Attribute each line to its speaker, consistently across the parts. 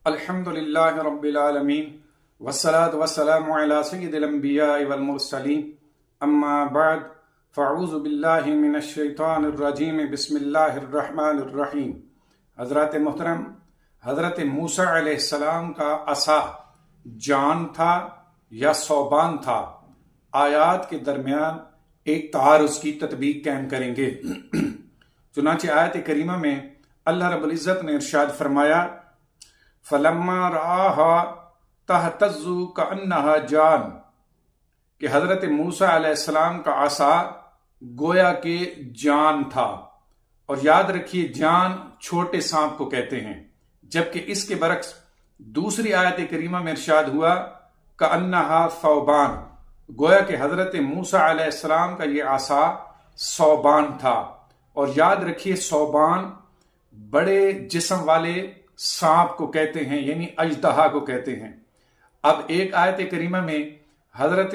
Speaker 1: الحمدللہ رب العالمین والصلاة والسلام علی سید الانبیاء والمرسلین اما بعد فاعوذ باللہ من الشیطان الرجیم بسم اللہ الرحمن الرحیم۔ حضرات محترم، حضرت موسیٰ علیہ السلام کا عصا جان تھا یا ثوبان تھا؟ آیات کے درمیان ایک تعارض کی تطبیق قائم کریں گے۔ چنانچہ آیت کریمہ میں اللہ رب العزت نے ارشاد فرمایا فَلَمَّا رَآهَا تَهْتَزُّ كَأَنَّهَا جان، کہ حضرت موسیٰ علیہ السلام کا عصا گویا کہ جان تھا۔ اور یاد رکھیے جان چھوٹے سانپ کو کہتے ہیں، جبکہ اس کے برعکس دوسری آیت کریمہ میں ارشاد ہوا كَأَنَّهَا ثَوْبان، گویا کہ حضرت موسیٰ علیہ السلام کا یہ عصا ثوبان تھا۔ اور یاد رکھیے ثوبان بڑے جسم والے سانپ کو کہتے ہیں، یعنی اژدہا کو کہتے ہیں۔ اب ایک آیت کریمہ میں حضرت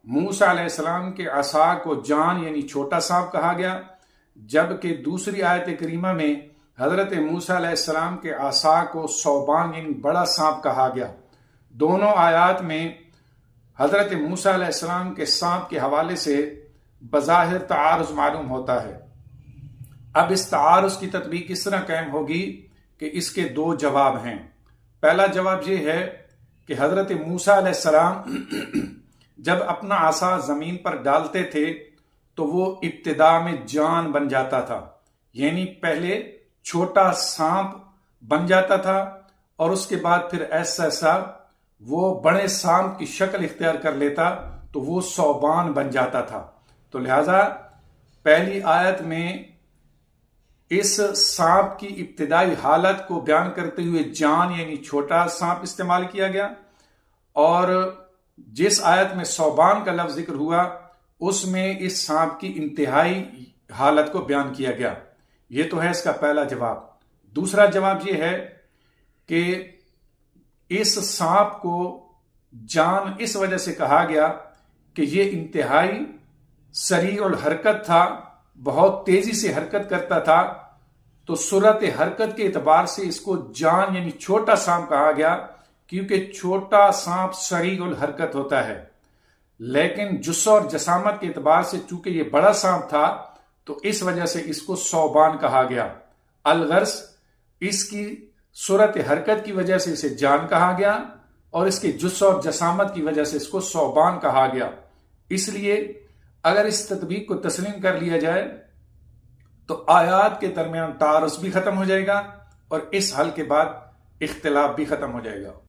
Speaker 1: موسیٰ علیہ السلام کے عصا کو جان یعنی چھوٹا سانپ کہا گیا، جبکہ دوسری آیت کریمہ میں حضرت موسیٰ علیہ السلام کے عصا کو ثوبان یعنی بڑا سانپ کہا گیا۔ دونوں آیات میں حضرت موسیٰ علیہ السلام کے سانپ کے حوالے سے بظاہر تعارض معلوم ہوتا ہے۔ اب اس تعارض کی تطبیق اس طرح قائم ہوگی کہ اس کے دو جواب ہیں۔ پہلا جواب یہ ہے کہ حضرت موسیٰ علیہ السلام جب اپنا عصا زمین پر ڈالتے تھے تو وہ ابتدا میں جان بن جاتا تھا، یعنی پہلے چھوٹا سانپ بن جاتا تھا اور اس کے بعد پھر ایسا ایسا وہ بڑے سانپ کی شکل اختیار کر لیتا تو وہ ثوبان بن جاتا تھا۔ تو لہذا پہلی آیت میں اس سانپ کی ابتدائی حالت کو بیان کرتے ہوئے جان یعنی چھوٹا سانپ استعمال کیا گیا، اور جس آیت میں ثوبان کا لفظ ذکر ہوا اس میں اس سانپ کی انتہائی حالت کو بیان کیا گیا۔ یہ تو ہے اس کا پہلا جواب۔ دوسرا جواب یہ ہے کہ اس سانپ کو جان اس وجہ سے کہا گیا کہ یہ انتہائی سریع الحرکت تھا، بہت تیزی سے حرکت کرتا تھا، تو صورت حرکت کے اعتبار سے اس کو جان یعنی چھوٹا سانپ کہا گیا، کیونکہ چھوٹا سانپ سریع الحرکت ہوتا ہے۔ لیکن جسم اور جسامت کے اعتبار سے چونکہ یہ بڑا سانپ تھا تو اس وجہ سے اس کو ثوبان کہا گیا۔ الغرض اس کی صورت حرکت کی وجہ سے اسے جان کہا گیا اور اس کے جسم اور جسامت کی وجہ سے اس کو ثوبان کہا گیا۔ اس لیے اگر اس تطبیق کو تسلیم کر لیا جائے تو آیات کے درمیان تعارض بھی ختم ہو جائے گا اور اس حل کے بعد اختلاف بھی ختم ہو جائے گا۔